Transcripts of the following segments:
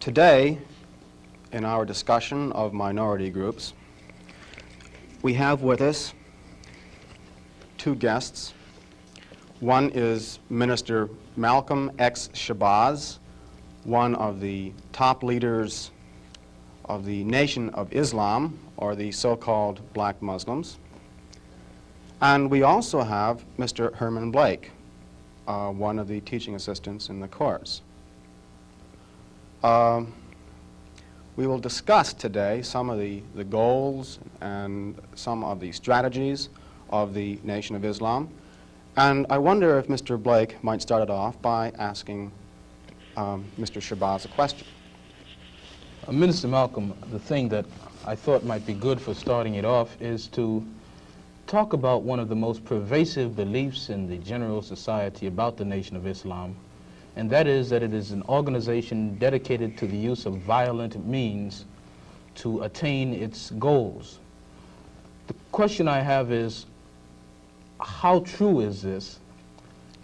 Today, in our discussion of minority groups, we have with us two guests. One is Minister Malcolm X. Shabazz, one of the top leaders of the Nation of Islam, or the so-called black Muslims. And we also have Mr. Herman Blake, one of the teaching assistants in the course. We will discuss today some of the goals and some of the strategies of the Nation of Islam. And I wonder if Mr. Blake might start it off by asking Mr. Shabazz a question. Minister Malcolm, the thing that I thought might be good for starting it off is to talk about one of the most pervasive beliefs in the general society about the Nation of Islam, and that is that it is an organization dedicated to the use of violent means to attain its goals. The question I have is, how true is this,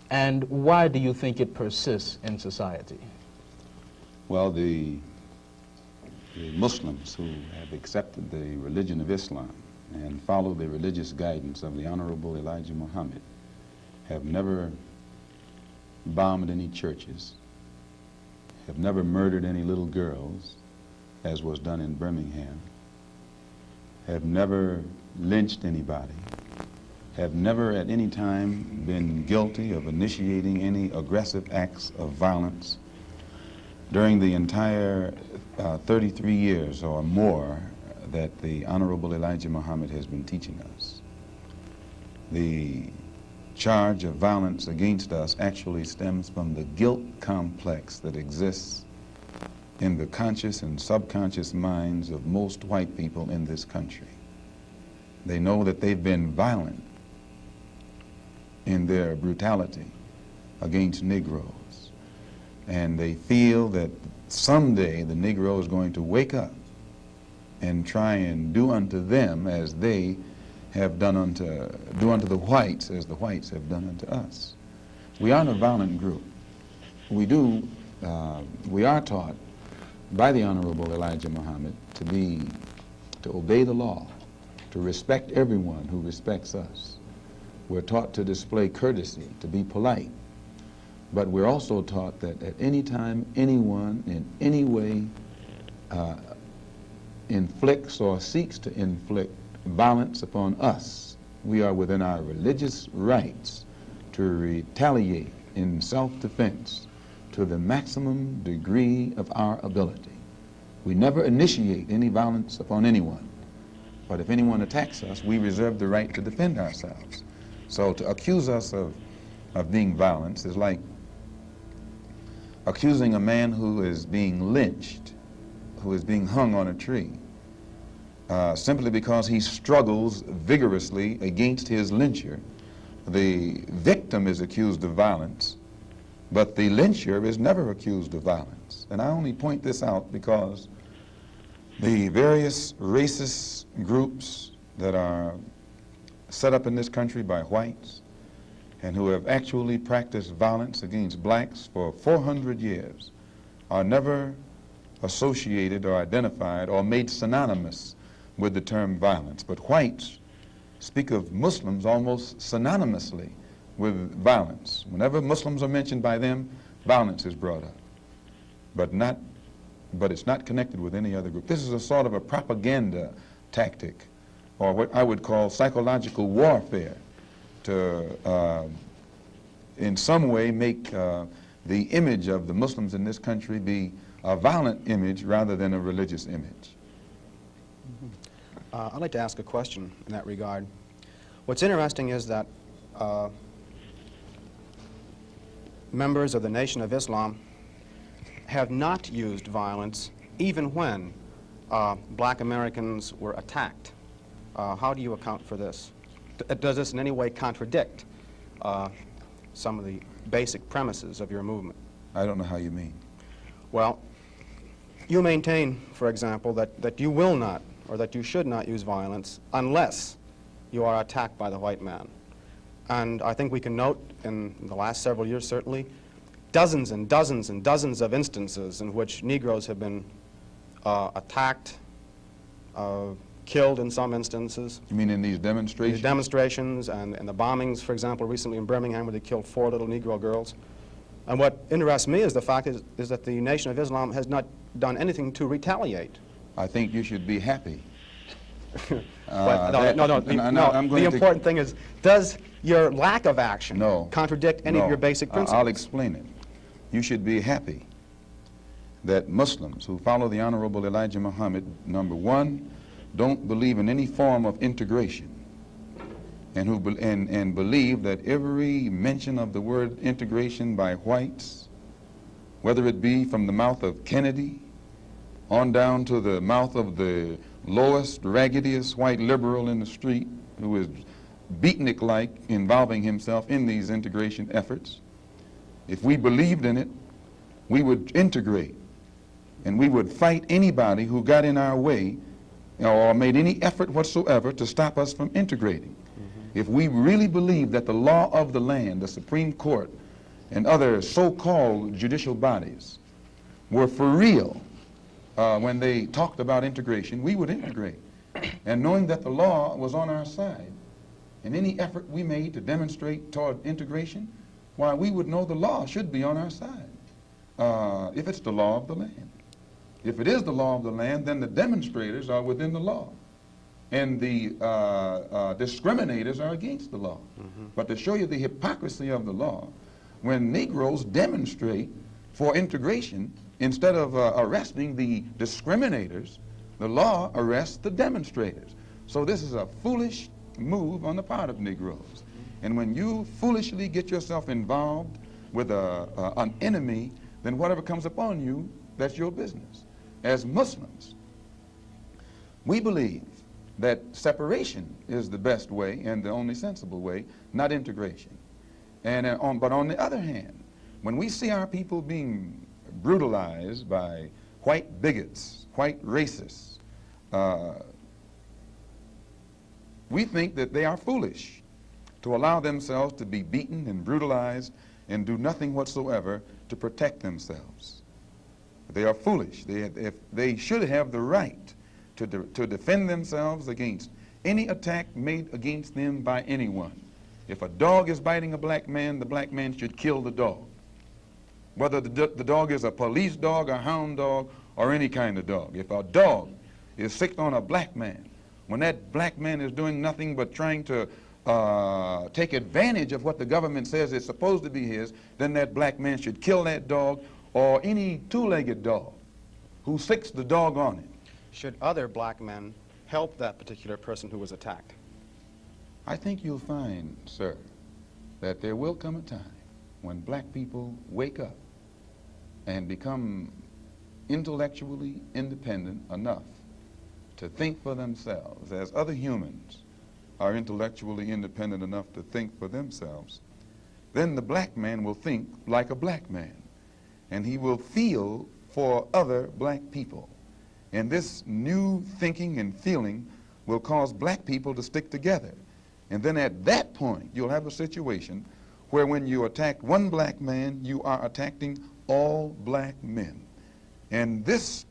and why do you think it persists in society? Well, the Muslims who have accepted the religion of Islam and follow the religious guidance of the Honorable Elijah Muhammad have never bombed any churches, have never murdered any little girls, as was done in Birmingham, have never lynched anybody, have never at any time been guilty of initiating any aggressive acts of violence during the entire 33 years or more that the Honorable Elijah Muhammad has been teaching us. The charge of violence against us actually stems from the guilt complex that exists in the conscious and subconscious minds of most white people in this country. They know that they've been violent in their brutality against Negroes, and they feel that someday the Negro is going to wake up and try and do unto them as they have do unto the whites as the whites have done unto us. We aren't a violent group. We are taught by the Honorable Elijah Muhammad to obey the law, to respect everyone who respects us. We're taught to display courtesy, to be polite. But we're also taught that at any time anyone in any way inflicts or seeks to inflict violence upon us, we are within our religious rights to retaliate in self-defense to the maximum degree of our ability. We never initiate any violence upon anyone, but if anyone attacks us, we reserve the right to defend ourselves. So to accuse us of being violent is like accusing a man who is being lynched, who is being hung on a tree, simply because he struggles vigorously against his lyncher. The victim is accused of violence, but the lyncher is never accused of violence. And I only point this out because the various racist groups that are set up in this country by whites and who have actually practiced violence against blacks for 400 years are never associated or identified or made synonymous with the term violence. But whites speak of Muslims almost synonymously with violence. Whenever Muslims are mentioned by them, violence is brought up. But it's not connected with any other group. This is a sort of a propaganda tactic, or what I would call psychological warfare, to in some way make the image of the Muslims in this country be a violent image rather than a religious image. I'd like to ask a question in that regard. What's interesting is that members of the Nation of Islam have not used violence even when black Americans were attacked. How do you account for this? Does this in any way contradict some of the basic premises of your movement? I don't know how you mean. Well, you maintain, for example, that you will not, or that you should not use violence unless you are attacked by the white man. And I think we can note in the last several years, certainly, dozens and dozens and dozens of instances in which Negroes have been attacked, killed in some instances. You mean in these The demonstrations? demonstrations and the bombings, for example, recently in Birmingham where they killed 4 little Negro girls. And what interests me is the fact is that the Nation of Islam has not done anything to retaliate. I think you should be happy. But I'm going the to- important thing is, does your lack of action No. contradict any of No. your basic principles? I'll explain it. You should be happy that Muslims who follow the Honorable Elijah Muhammad, number one, don't believe in any form of integration, and who and believe that every mention of the word integration by whites, whether it be from the mouth of Kennedy on down to the mouth of the lowest, raggediest white liberal in the street who is beatnik-like involving himself in these integration efforts, if we believed in it, we would integrate, and we would fight anybody who got in our way or made any effort whatsoever to stop us from integrating. If we really believed that the law of the land, the Supreme Court, and other so-called judicial bodies were for real when they talked about integration, we would integrate. And knowing that the law was on our side, and any effort we made to demonstrate toward integration, why, we would know the law should be on our side, if it's the law of the land. If it is the law of the land, then the demonstrators are within the law, and the discriminators are against the law. But to show you the hypocrisy of the law, when Negroes demonstrate for integration, instead of arresting the discriminators, the law arrests the demonstrators. So this is a foolish move on the part of Negroes. And when you foolishly get yourself involved with an enemy, then whatever comes upon you, that's your business. As Muslims, we believe that separation is the best way and the only sensible way, not integration. And but on the other hand, when we see our people being brutalized by white bigots, white racists, we think that they are foolish to allow themselves to be beaten and brutalized and do nothing whatsoever to protect themselves. They are foolish. They should have the right to defend themselves against any attack made against them by anyone. If a dog is biting a black man, the black man should kill the dog. Whether the dog is a police dog, a hound dog, or any kind of dog. If a dog is sick on a black man, when that black man is doing nothing but trying to take advantage of what the government says is supposed to be his, then that black man should kill that dog, or any two-legged dog who sicks the dog on it. Should other black men help that particular person who was attacked? I think you'll find, sir, that there will come a time when black people wake up and become intellectually independent enough to think for themselves, as other humans are intellectually independent enough to think for themselves. Then the black man will think like a black man, and he will feel for other black people. And this new thinking and feeling will cause black people to stick together. And then at that point, you'll have a situation where when you attack one black man, you are attacking all black men. And this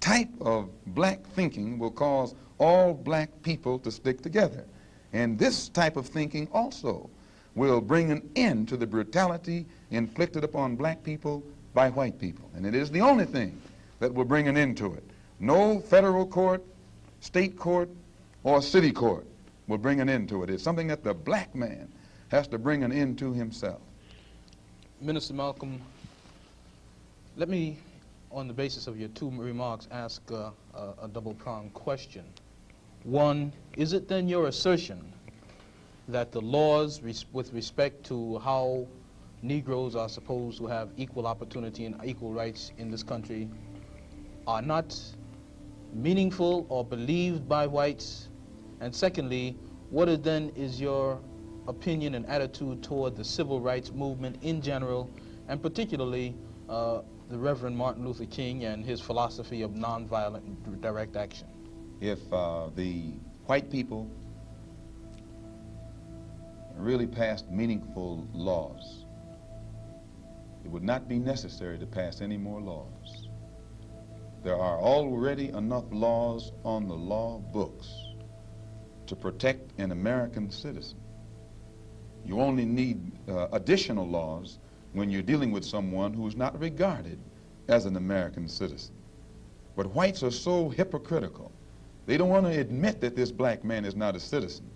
type of black thinking will cause all black people to stick together. And this type of thinking also will bring an end to the brutality inflicted upon black people by white people. And it is the only thing that will bring an end to it. No federal court, state court, or city court will bring an end to it. It's something that the black man has to bring an end to himself. Minister Malcolm, let me, on the basis of your two remarks, ask a double-pronged question. One, is it then your assertion that the laws with respect to how Negroes are supposed to have equal opportunity and equal rights in this country are not meaningful or believed by whites? And secondly, what is your opinion and attitude toward the civil rights movement in general, and particularly the Reverend Martin Luther King and his philosophy of nonviolent direct action? If the white people really passed meaningful laws, it would not be necessary to pass any more laws. There are already enough laws on the law books to protect an American citizen. You only need additional laws when you're dealing with someone who is not regarded as an American citizen. But whites are so hypocritical. They don't want to admit that this black man is not a citizen.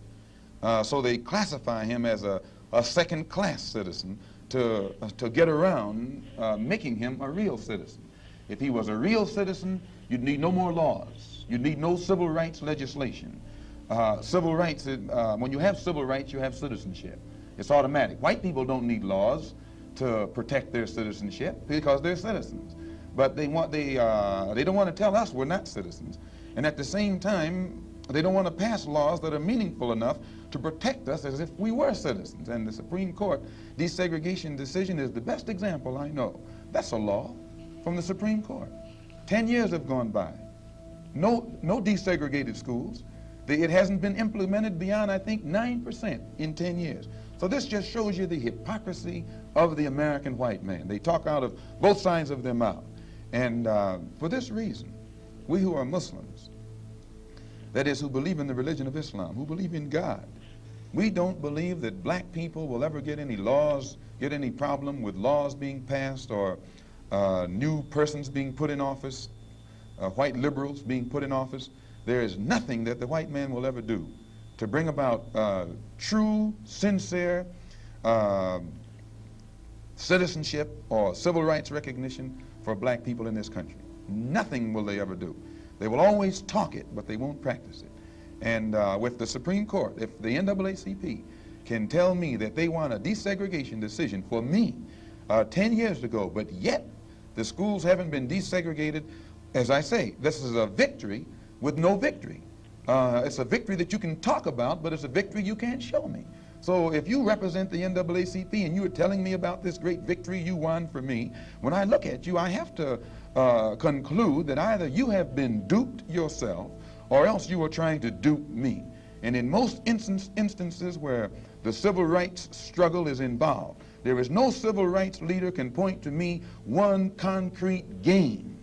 So they classify him as a second-class citizen to get around making him a real citizen. If he was a real citizen, you'd need no more laws. You'd need no civil rights legislation. Civil rights, when you have civil rights, you have citizenship. It's automatic. White people don't need laws to protect their citizenship because they're citizens. But they don't want to tell us we're not citizens. And at the same time, they don't want to pass laws that are meaningful enough to protect us as if we were citizens. And the Supreme Court desegregation decision is the best example I know. That's a law from the Supreme Court. 10 years have gone by. No desegregated schools. It hasn't been implemented beyond, I think, 9% in 10 years. So this just shows you the hypocrisy of the American white man. They talk out of both sides of their mouth. And for this reason, we who are Muslims, that is, who believe in the religion of Islam, who believe in God, we don't believe that black people will ever get any laws, get any problem with laws being passed or new persons being put in office, white liberals being put in office. There is nothing that the white man will ever do to bring about true, sincere citizenship or civil rights recognition for black people in this country. Nothing will they ever do. They will always talk it, but they won't practice it. And with the Supreme Court, if the NAACP can tell me that they want a desegregation decision for me 10 years ago, but yet the schools haven't been desegregated, as I say, this is a victory with no victory. It's a victory that you can talk about, but it's a victory you can't show me. So if you represent the NAACP and you are telling me about this great victory you won for me, when I look at you, I have to conclude that either you have been duped yourself or else you are trying to dupe me. And in most instances where the civil rights struggle is involved, there is no civil rights leader can point to me one concrete gain,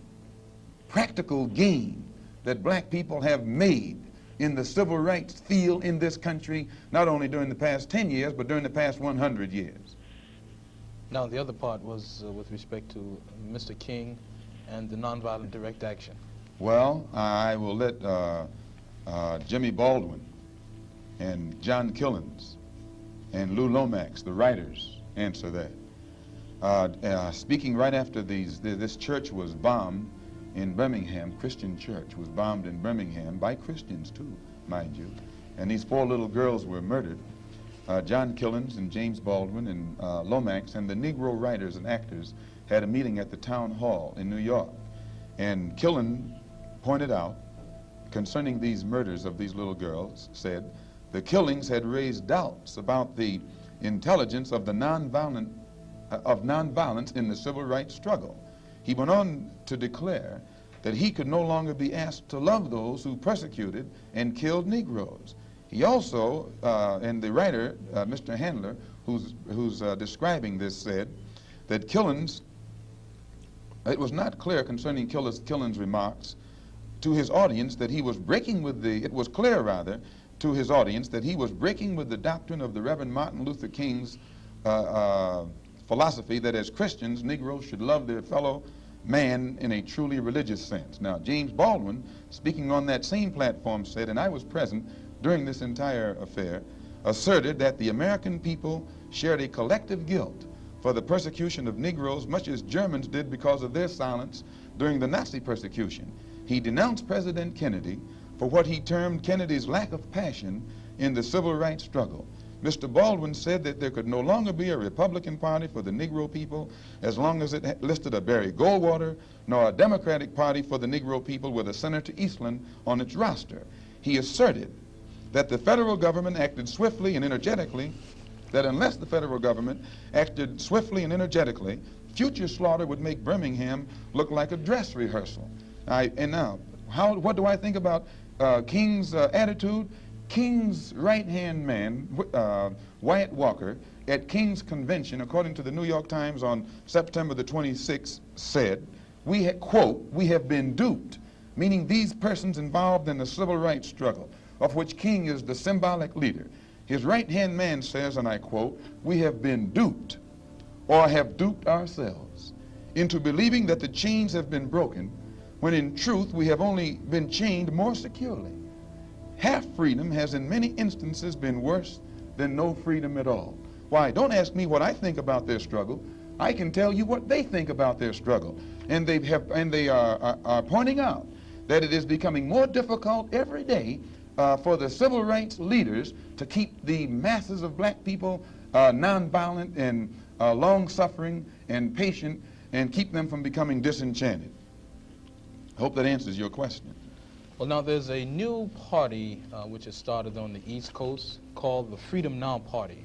practical gain, that black people have made in the civil rights field in this country, not only during the past 10 years, but during the past 100 years. Now, the other part was with respect to Mr. King and the nonviolent direct action. Well, I will let Jimmy Baldwin and John Killens and Lou Lomax, the writers, answer that. Speaking right after this church was bombed in Birmingham, Christian church was bombed in Birmingham by Christians too, mind you, and these 4 little girls were murdered. John Killens and James Baldwin and Lomax and the Negro writers and actors had a meeting at the town hall in New York, and Killen pointed out concerning these murders of these little girls, said the killings had raised doubts about the intelligence of the nonviolence in the civil rights struggle. He went on to declare that he could no longer be asked to love those who persecuted and killed Negroes. He also, and the writer, Mr. Handler, who's describing this, said that Killens, it was not clear concerning Killens' remarks to his audience that he was breaking with it was clear rather to his audience that he was breaking with the doctrine of the Reverend Martin Luther King's philosophy that as Christians, Negroes should love their fellow man in a truly religious sense. Now, James Baldwin, speaking on that same platform, said, and I was present during this entire affair, asserted that the American people shared a collective guilt for the persecution of Negroes, much as Germans did because of their silence during the Nazi persecution. He denounced President Kennedy for what he termed Kennedy's lack of passion in the civil rights struggle. Mr. Baldwin said that there could no longer be a Republican Party for the Negro people as long as it listed a Barry Goldwater, nor a Democratic Party for the Negro people with a Senator Eastland on its roster. He asserted that the federal government acted swiftly and energetically, that unless the federal government acted swiftly and energetically, future slaughter would make Birmingham look like a dress rehearsal. What do I think about King's attitude? King's right-hand man, Wyatt Walker, at King's convention, according to the New York Times on September the 26th, said, quote, "We have been duped," meaning these persons involved in the civil rights struggle, of which King is the symbolic leader. His right-hand man says, and I quote, "We have been duped, or have duped ourselves, into believing that the chains have been broken, when in truth we have only been chained more securely. Half freedom has in many instances been worse than no freedom at all." Why, don't ask me what I think about their struggle. I can tell you what they think about their struggle. And they are pointing out that it is becoming more difficult every day for the civil rights leaders to keep the masses of black people nonviolent and long-suffering and patient, and keep them from becoming disenchanted. I hope that answers your question. Well, now there's a new party which has started on the East Coast called the Freedom Now Party,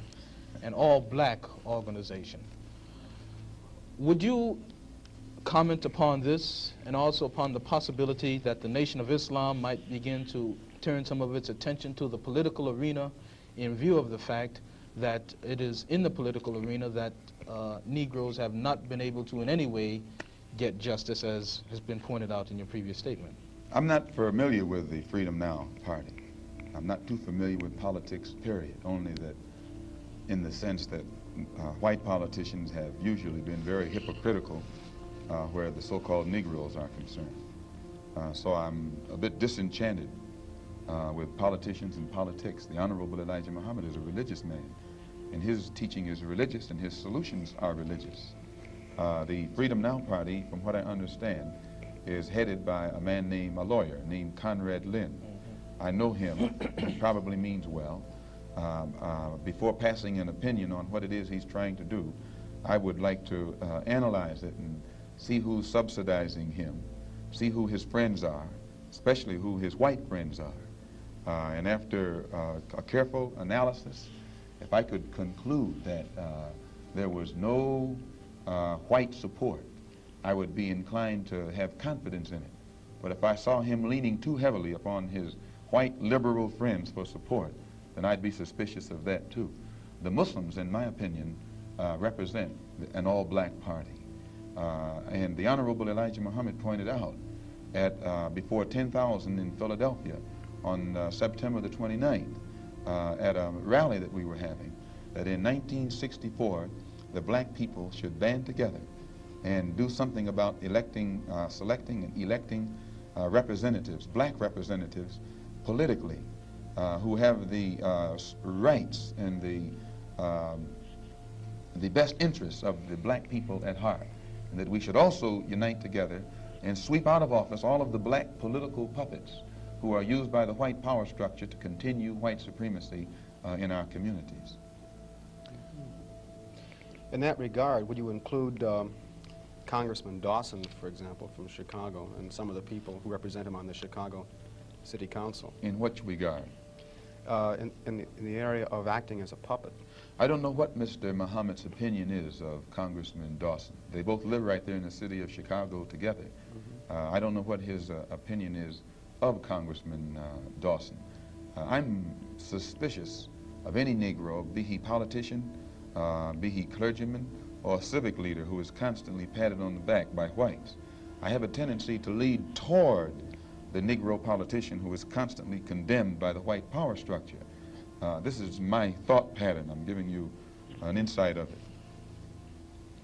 an all-black organization. Would you comment upon this and also upon the possibility that the Nation of Islam might begin to turn some of its attention to the political arena in view of the fact that it is in the political arena that Negroes have not been able to in any way get justice, as has been pointed out in your previous statement? I'm not familiar with the Freedom Now Party. I'm not too familiar with politics, period, only that in the sense that white politicians have usually been very hypocritical where the so-called Negroes are concerned. So I'm a bit disenchanted with politicians and politics. The Honorable Elijah Muhammad is a religious man, and his teaching is religious and his solutions are religious. The Freedom Now Party, from what I understand, is headed by a lawyer named Conrad Lynn. I know him. He probably means well. Before passing an opinion on what it is he's trying to do, I would like to analyze it and see who's subsidizing him, see who his friends are, especially who his white friends are. And after a careful analysis, if I could conclude that there was no white support, I would be inclined to have confidence in it. But if I saw him leaning too heavily upon his white liberal friends for support, then I'd be suspicious of that too. The Muslims, in my opinion, represent an all-black party. And the Honorable Elijah Muhammad pointed out before 10,000 in Philadelphia on September the 29th at a rally that we were having, that in 1964 the black people should band together and do something about selecting and electing representatives, black representatives, politically, who have the rights and the best interests of the black people at heart, and that we should also unite together and sweep out of office all of the black political puppets who are used by the white power structure to continue white supremacy in our communities. In that regard, would you include Congressman Dawson, for example, from Chicago, and some of the people who represent him on the Chicago City Council? In what regard? In the area of acting as a puppet. I don't know what Mr. Muhammad's opinion is of Congressman Dawson. They both live right there in the city of Chicago together. I don't know what his opinion is of Congressman Dawson. I'm suspicious of any Negro, be he politician, be he clergyman, or civic leader who is constantly patted on the back by whites. I have a tendency to lead toward the Negro politician who is constantly condemned by the white power structure. This is my thought pattern. I'm giving you an insight of it.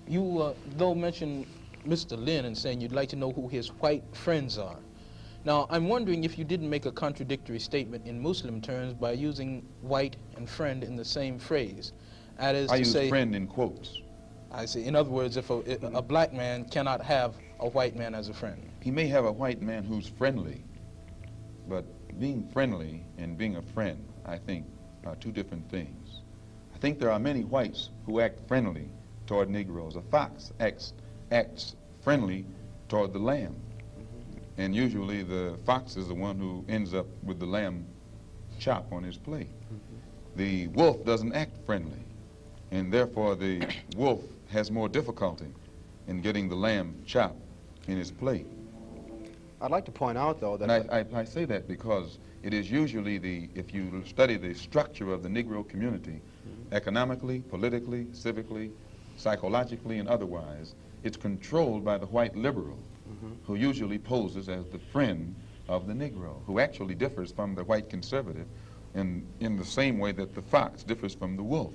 You, though, mentioned Mr. Lynn and saying you'd like to know who his white friends are. Now, I'm wondering if you didn't make a contradictory statement in Muslim terms by using white and friend in the same phrase. That is I to use say, friend in quotes. I see. In other words, if a black man cannot have a white man as a friend. He may have a white man who's friendly, but being friendly and being a friend, I think, are two different things. I think there are many whites who act friendly toward Negroes. A fox acts friendly toward the lamb. And usually the fox is the one who ends up with the lamb chop on his plate. The wolf doesn't act friendly, and therefore the wolf has more difficulty in getting the lamb chop in his plate. I'd like to point out, though, that... And I say that because it is usually if you study the structure of the Negro community, economically, politically, civically, psychologically, and otherwise, it's controlled by the white liberal, who usually poses as the friend of the Negro, who actually differs from the white conservative in the same way that the fox differs from the wolf.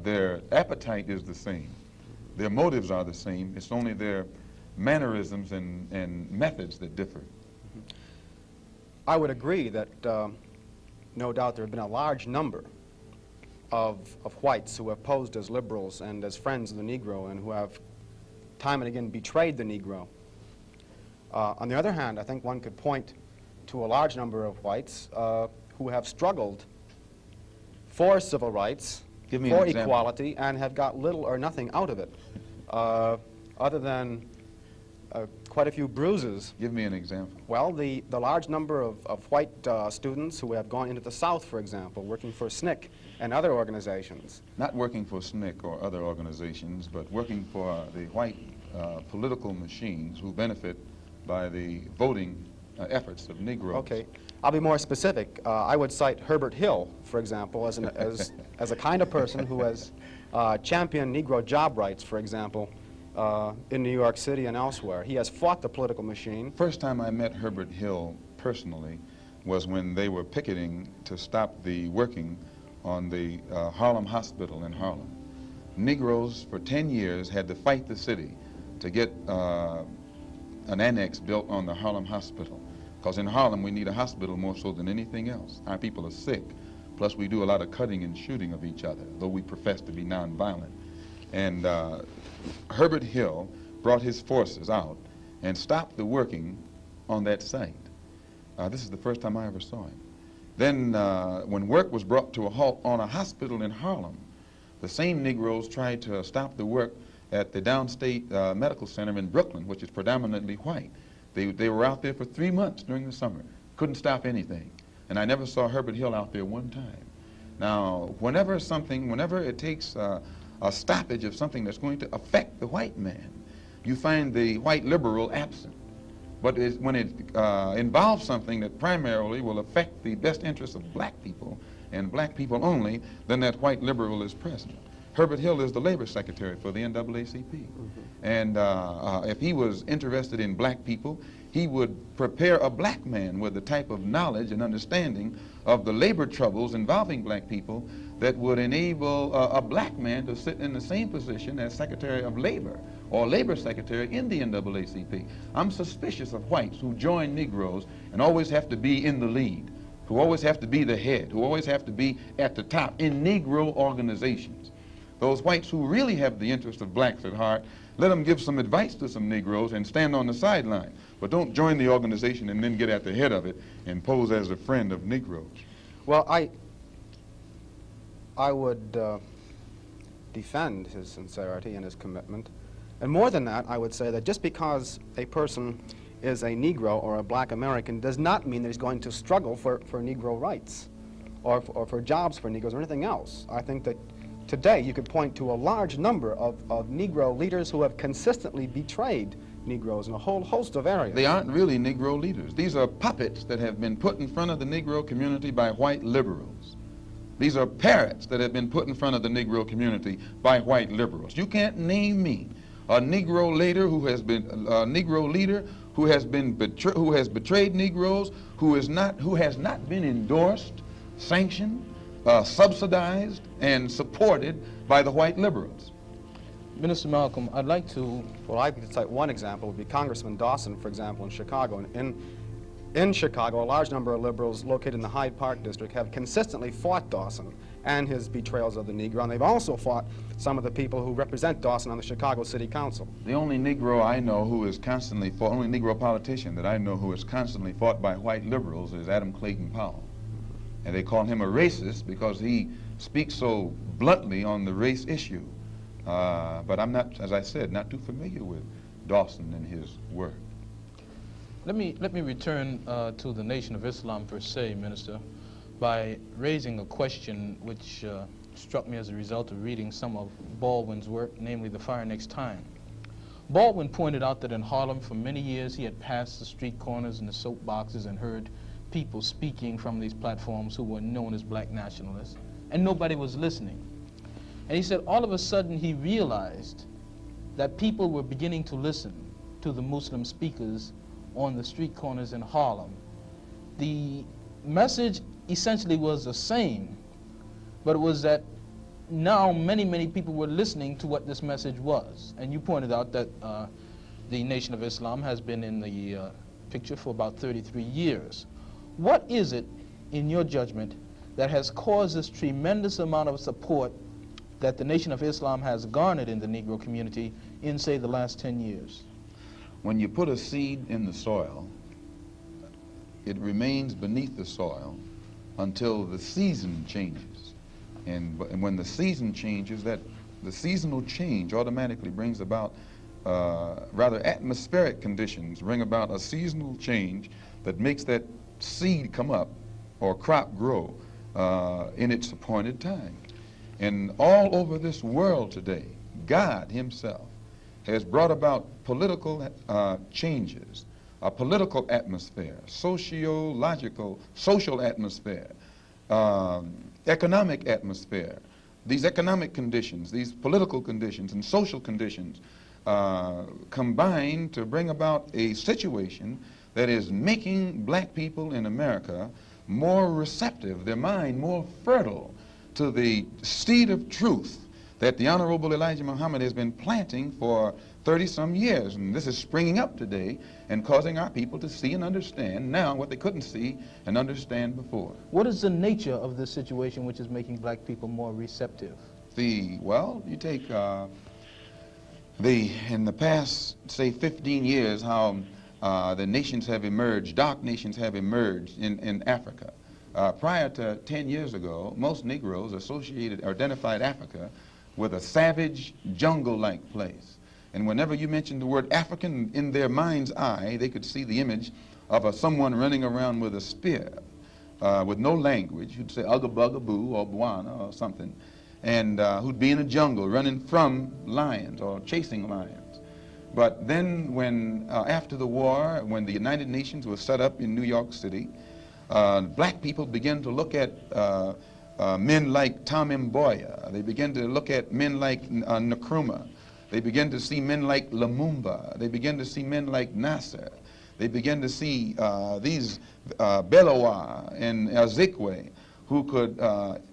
Their appetite is the same. Their motives are the same. It's only their mannerisms and methods that differ. I would agree that no doubt there have been a large number of whites who have posed as liberals and as friends of the Negro and who have time and again betrayed the Negro. On the other hand, I think one could point to a large number of whites who have struggled for civil rights, Give me for an example. equality, and have got little or nothing out of it, other than quite a few bruises. Give me an example. Well, the large number of white students who have gone into the South, for example, working for SNCC and other organizations. Not working for SNCC or other organizations, but working for the white political machines who benefit by the voting efforts of Negroes. Okay, I'll be more specific. I would cite Herbert Hill, for example, as a kind of person who has championed Negro job rights, for example, in New York City and elsewhere. He has fought the political machine. First time I met Herbert Hill personally was when they were picketing to stop the working on the Harlem Hospital in Harlem. Negroes for 10 years had to fight the city to get an annex built on the Harlem Hospital. Because in Harlem we need a hospital more so than anything else. Our people are sick. Plus we do a lot of cutting and shooting of each other, though we profess to be nonviolent. And Herbert Hill brought his forces out and stopped the working on that site. This is the first time I ever saw him. Then when work was brought to a halt on a hospital in Harlem, the same Negroes tried to stop the work at the Downstate Medical Center in Brooklyn, which is predominantly white. They were out there for 3 months during the summer, couldn't stop anything. And I never saw Herbert Hill out there one time. Now, whenever it takes a stoppage of something that's going to affect the white man, you find the white liberal absent. But when it involves something that primarily will affect the best interests of black people and black people only, then that white liberal is present. Herbert Hill is the labor secretary for the NAACP. And if he was interested in black people, he would prepare a black man with the type of knowledge and understanding of the labor troubles involving black people that would enable a black man to sit in the same position as Secretary of Labor or Labor Secretary in the NAACP. I'm suspicious of whites who join Negroes and always have to be in the lead, who always have to be the head, who always have to be at the top in Negro organizations. Those whites who really have the interest of blacks at heart, let them give some advice to some Negroes and stand on the sideline. But don't join the organization and then get at the head of it and pose as a friend of Negroes. Well, I would defend his sincerity and his commitment. And more than that, I would say that just because a person is a Negro or a black American does not mean that he's going to struggle for Negro rights or for jobs for Negroes or anything else. I think that today you could point to a large number of Negro leaders who have consistently betrayed Negroes in a whole host of areas. They aren't really Negro leaders. These are puppets that have been put in front of the Negro community by white liberals. These are parrots that have been put in front of the Negro community by white liberals. You can't name me a Negro leader who has been betrayed Negroes, who has not been endorsed, sanctioned, subsidized, and supported by the white liberals. Minister Malcolm, I'd like to... Well, I could cite one example would be Congressman Dawson, for example, in Chicago. In Chicago, a large number of liberals located in the Hyde Park district have consistently fought Dawson and his betrayals of the Negro, and they've also fought some of the people who represent Dawson on the Chicago City Council. The only Negro I know who is constantly fought, only Negro politician that I know who is constantly fought by white liberals is Adam Clayton Powell. And they call him a racist because he speaks so bluntly on the race issue. But I'm not, as I said, not too familiar with Dawson and his work. Let me return to the Nation of Islam per se, Minister, by raising a question which struck me as a result of reading some of Baldwin's work, namely The Fire Next Time. Baldwin pointed out that in Harlem for many years he had passed the street corners and the soapboxes and heard people speaking from these platforms who were known as black nationalists, and nobody was listening. And he said all of a sudden he realized that people were beginning to listen to the Muslim speakers on the street corners in Harlem. The message essentially was the same, but it was that now many people were listening to what this message was. And you pointed out that the Nation of Islam has been in the picture for about 33 years. What is it, in your judgment, that has caused this tremendous amount of support that the Nation of Islam has garnered in the Negro community in, say, the last 10 years? When you put a seed in the soil, it remains beneath the soil until the season changes. And when the season changes, the seasonal change automatically brings about rather atmospheric conditions, bring about a seasonal change that makes that seed come up or crop grow in its appointed time. And all over this world today, God himself has brought about political changes, a political atmosphere, sociological, social atmosphere, economic atmosphere. These economic conditions, these political conditions and social conditions combine to bring about a situation that is making black people in America more receptive, their mind more fertile to the seed of truth that the Honorable Elijah Muhammad has been planting for 30-some years. And this is springing up today and causing our people to see and understand now what they couldn't see and understand before. What is the nature of this situation which is making black people more receptive? Well, you take in the past, say, 15 years, how the nations have emerged, dark nations have emerged in Africa. Prior to 10 years ago, most Negroes associated or identified Africa with a savage, jungle-like place. And whenever you mentioned the word African, in their mind's eye, they could see the image of someone running around with a spear, with no language, who'd say ugga bugga boo or bwana or something, and who'd be in a jungle running from lions or chasing lions. But then when, after the war, when the United Nations was set up in New York City, black people began to look at men like Tom Mboya. They began to look at men like Nkrumah. They began to see men like Lumumba. They began to see men like Nasser. They began to see these Belowa and Azikwe, who could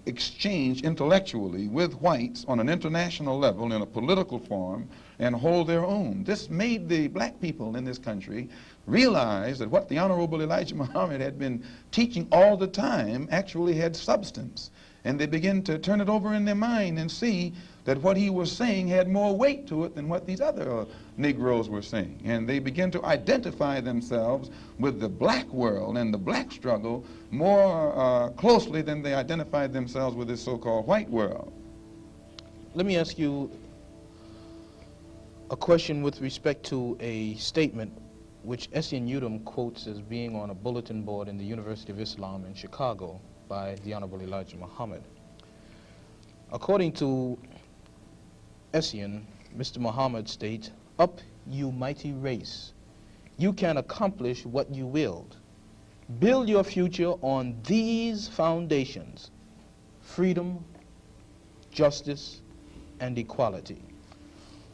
exchange intellectually with whites on an international level in a political forum and hold their own. This made the black people in this country realize that what the Honorable Elijah Muhammad had been teaching all the time actually had substance. And they began to turn it over in their mind and see that what he was saying had more weight to it than what these other Negroes were saying. And they began to identify themselves with the black world and the black struggle more closely than they identified themselves with this so-called white world. Let me ask you a question with respect to a statement which Essien Udom quotes as being on a bulletin board in the University of Islam in Chicago by the Honorable Elijah Muhammad. According to Essien, Mr. Muhammad states, "Up, you mighty race. You can accomplish what you willed. Build your future on these foundations: freedom, justice, and equality."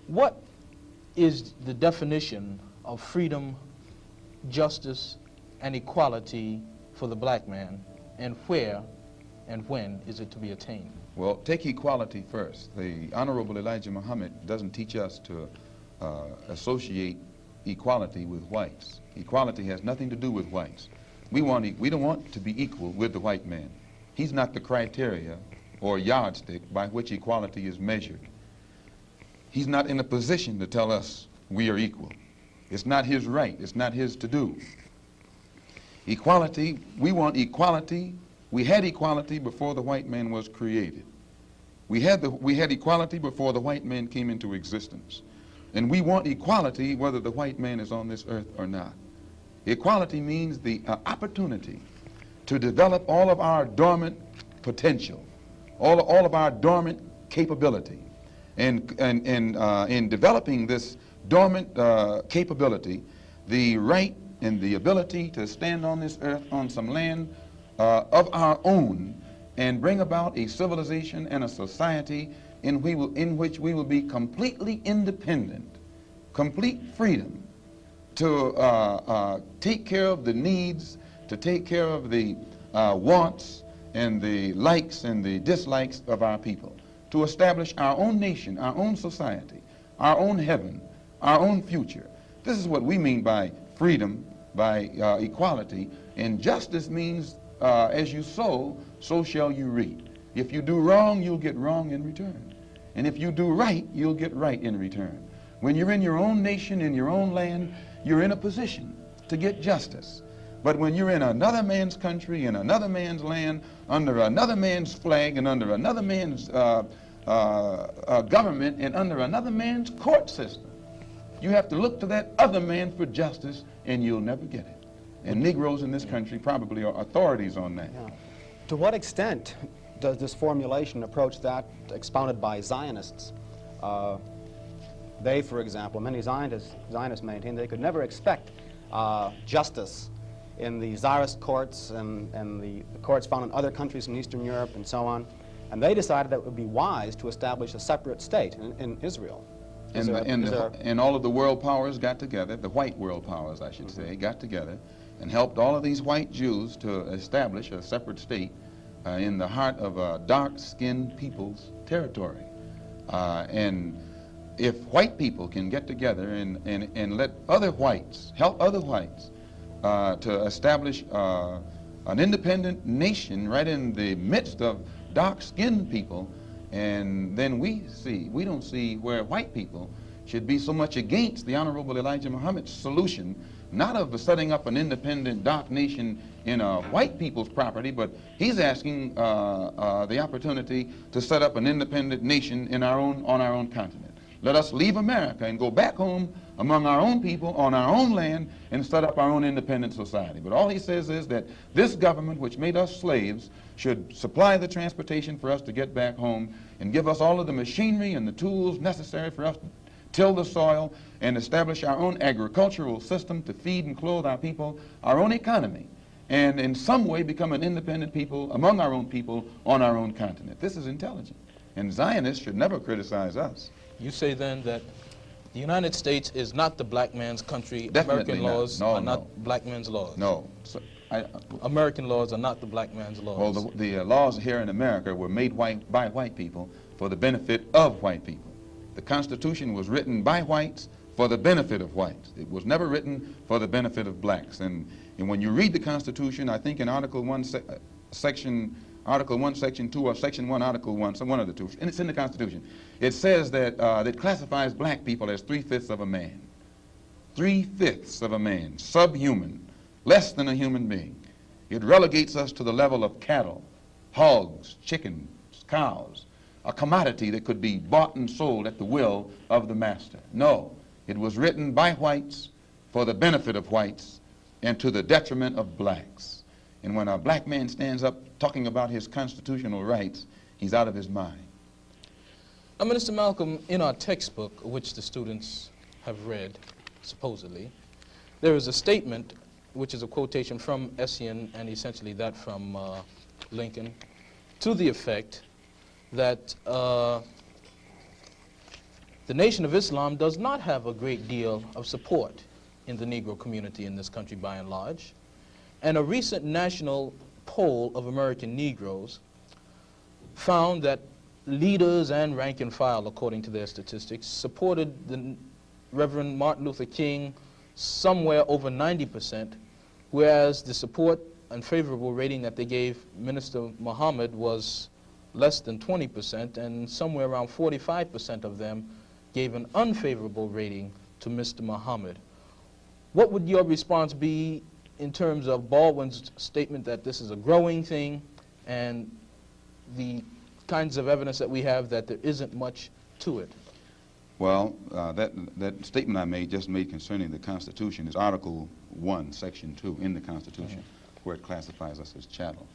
What is the definition of freedom, justice, and equality for the black man, and where and when is it to be attained? Well, take equality first. The Honorable Elijah Muhammad doesn't teach us to associate equality with whites. Equality has nothing to do with whites. We don't want to be equal with the white man. He's not the criteria or yardstick by which equality is measured. He's not in a position to tell us we are equal. It's not his right. It's not his to do. Equality, we want equality. We had equality before the white man was created. We had equality before the white man came into existence. And we want equality whether the white man is on this earth or not. Equality means the opportunity to develop all of our dormant potential, all of our dormant capability. And in developing this dormant capability, the right and the ability to stand on this earth on some land of our own and bring about a civilization and a society in which we will be completely independent, complete freedom to take care of the needs, to take care of the wants and the likes and the dislikes of our people, to establish our own nation, our own society, our own heaven, our own future. This is what we mean by freedom, by equality, and justice means as you sow, so shall you reap. If you do wrong, you'll get wrong in return. And if you do right, you'll get right in return. When you're in your own nation, in your own land, you're in a position to get justice. But when you're in another man's country, in another man's land, under another man's flag, and under another man's government, and under another man's court system, you have to look to that other man for justice, and you'll never get it. And Negroes in this country probably are authorities on that. Yeah. To what extent does this formulation approach that expounded by Zionists? They, for example, many Zionists maintain they could never expect justice in the Tsarist courts and the courts found in other countries in Eastern Europe and so on. And they decided that it would be wise to establish a separate state in Israel. And all of the world powers got together, the white world powers, I should say, got together and helped all of these white Jews to establish a separate state in the heart of a dark-skinned people's territory. And if white people can get together and let other whites, help other whites to establish an independent nation right in the midst of dark-skinned people, and then we don't see where white people should be so much against the Honorable Elijah Muhammad's solution, not of setting up an independent dark nation in a white people's property, but he's asking the opportunity to set up an independent nation on our own continent. Let us leave America and go back home among our own people on our own land and set up our own independent society. But all he says is that this government, which made us slaves, should supply the transportation for us to get back home and give us all of the machinery and the tools necessary for us to till the soil and establish our own agricultural system to feed and clothe our people, our own economy, and in some way become an independent people among our own people on our own continent. This is intelligent. And Zionists should never criticize us. You say then that the United States is not the black man's country. Definitely American not. laws No, are no. not black man's laws. No. So, American laws are not the black man's laws. well, the laws here in America were made by white people for the benefit of white people. The Constitution was written by whites for the benefit of whites. It was never written for the benefit of blacks. And when you read the Constitution, I think in Article 1, Section 2, or Section 1, Article 1, some one of the two, and it's in the Constitution. It says that it classifies black people as 3/5 of a man. 3/5 of a man, subhuman, less than a human being. It relegates us to the level of cattle, hogs, chickens, cows, a commodity that could be bought and sold at the will of the master. No, it was written by whites for the benefit of whites and to the detriment of blacks. And when a black man stands up talking about his constitutional rights, he's out of his mind. Now, Minister Malcolm, in our textbook, which the students have read, supposedly, there is a statement, which is a quotation from Essien and essentially that from Lincoln, to the effect that the Nation of Islam does not have a great deal of support in the Negro community in this country by and large. And a recent national poll of American Negroes found that leaders and rank and file, according to their statistics, supported the Reverend Martin Luther King somewhere over 90%, whereas the support and favorable rating that they gave Minister Muhammad was less than 20%, and somewhere around 45% of them gave an unfavorable rating to Mr. Muhammad. What would your response be in terms of Baldwin's statement that this is a growing thing and the kinds of evidence that we have that there isn't much to it? Well, that statement I just made concerning the Constitution is Article 1, Section 2 in the Constitution, where it classifies us as chattel.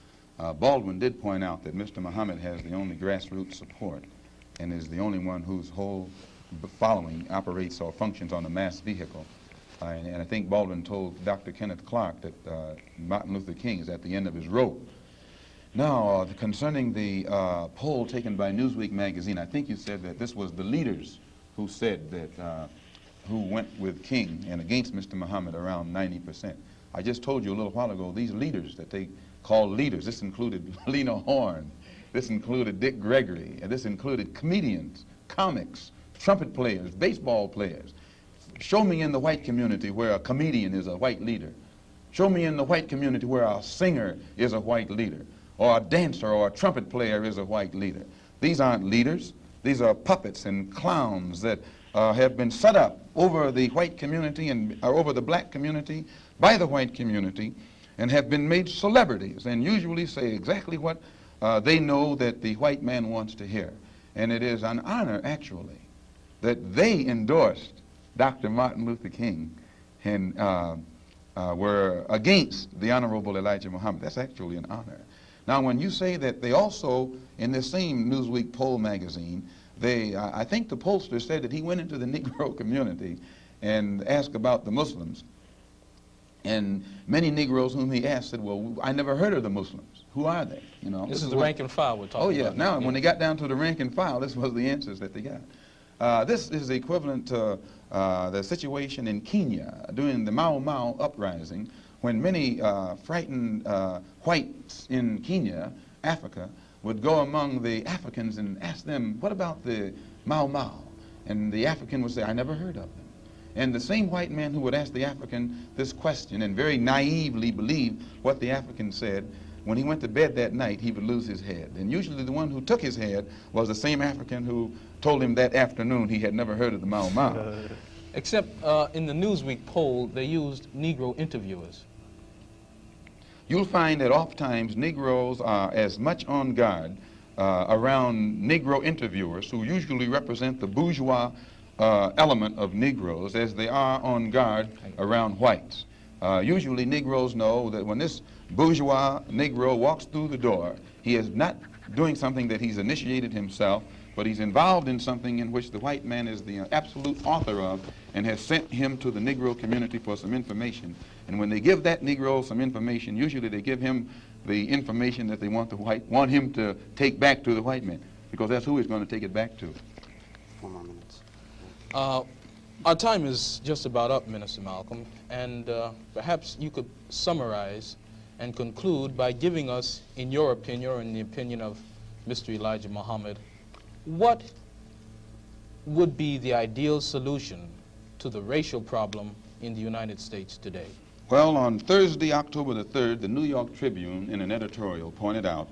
Baldwin did point out that Mr. Muhammad has the only grassroots support and is the only one whose whole following operates or functions on a mass vehicle. And I think Baldwin told Dr. Kenneth Clark that Martin Luther King is at the end of his rope. Now, concerning the poll taken by Newsweek magazine, I think you said that this was the leaders who said that, who went with King and against Mr. Muhammad around 90%. I just told you a little while ago, these leaders that they call leaders, this included Lena Horne, this included Dick Gregory, and this included comedians, comics, trumpet players, baseball players. Show me in the white community where a comedian is a white leader. Show me in the white community where a singer is a white leader, or a dancer or a trumpet player is a white leader. These aren't leaders. These are puppets and clowns that have been set up over the white community and over the black community by the white community and have been made celebrities and usually say exactly what they know that the white man wants to hear. And it is an honor, actually, that they endorsed Dr. Martin Luther King and were against the Honorable Elijah Muhammad. That's actually an honor. Now, when you say that they also, in this same Newsweek poll magazine, I think the pollster said that he went into the Negro community and asked about the Muslims. And many Negroes whom he asked said, well, I never heard of the Muslims. Who are they? You know, this is the rank and file we're talking about. Oh, yeah. Now, when they got down to the rank and file, this was the answers that they got. This is equivalent to the situation in Kenya during the Mau Mau uprising, when many frightened whites in Kenya, Africa, would go among the Africans and ask them, what about the Mau Mau? And the African would say, I never heard of them. And the same white man who would ask the African this question and very naively believe what the African said, when he went to bed that night, he would lose his head. And usually the one who took his head was the same African who told him that afternoon he had never heard of the Mau Mau. Except in the Newsweek poll, they used Negro interviewers. You'll find that oftentimes Negroes are as much on guard around Negro interviewers, who usually represent the bourgeois element of Negroes, as they are on guard around whites. Usually Negroes know that when this bourgeois Negro walks through the door, he is not doing something that he's initiated himself, but he's involved in something in which the white man is the absolute author of and has sent him to the Negro community for some information. And when they give that Negro some information, usually they give him the information that they want him to take back to the white man, because that's who he's going to take it back to. 4 more minutes. Our time is just about up, Minister Malcolm, and perhaps you could summarize and conclude by giving us, in your opinion or in the opinion of Mr. Elijah Muhammad, what would be the ideal solution to the racial problem in the United States today? Well, on Thursday, October the 3rd, the New York Tribune, in an editorial, pointed out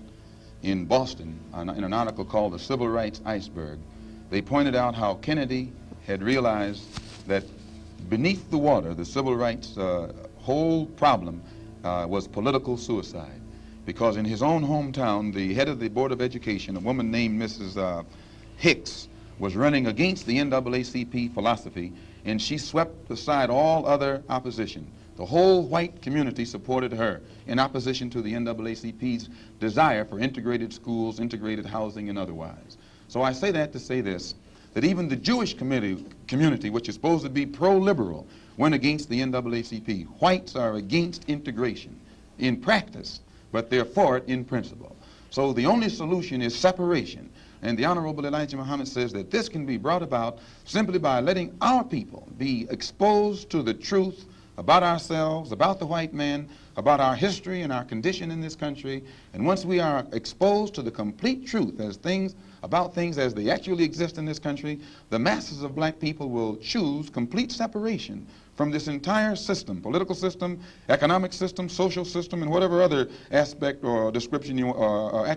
in Boston, in an article called The Civil Rights Iceberg, they pointed out how Kennedy had realized that beneath the water, the civil rights whole problem was political suicide. Because in his own hometown, the head of the Board of Education, a woman named Mrs. Hicks, was running against the NAACP philosophy, and she swept aside all other opposition. The whole white community supported her in opposition to the NAACP's desire for integrated schools, integrated housing, and otherwise. So I say that to say this, that even the Jewish community, which is supposed to be pro-liberal, went against the NAACP. Whites are against integration in practice, but they're for it in principle. So the only solution is separation. And the Honorable Elijah Muhammad says that this can be brought about simply by letting our people be exposed to the truth about ourselves, about the white man, about our history and our condition in this country. And once we are exposed to the complete truth about things as they actually exist in this country, the masses of black people will choose complete separation from this entire system, political system, economic system, social system, and whatever other aspect or description or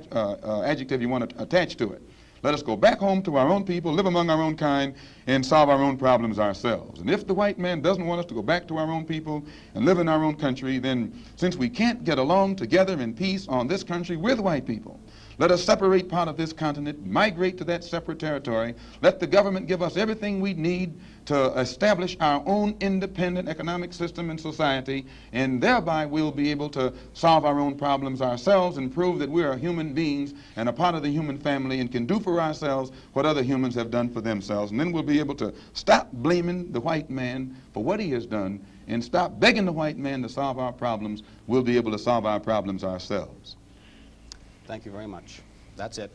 adjective you want to attach to it. Let us go back home to our own people, live among our own kind, and solve our own problems ourselves. And if the white man doesn't want us to go back to our own people and live in our own country, then since we can't get along together in peace on this country with white people, Let us separate part of this continent, migrate to that separate territory. Let the government give us everything we need to establish our own independent economic system and society, and thereby we'll be able to solve our own problems ourselves and prove that we are human beings and a part of the human family and can do for ourselves what other humans have done for themselves. And then we'll be able to stop blaming the white man for what he has done and stop begging the white man to solve our problems. We'll be able to solve our problems ourselves. Thank you very much. That's it.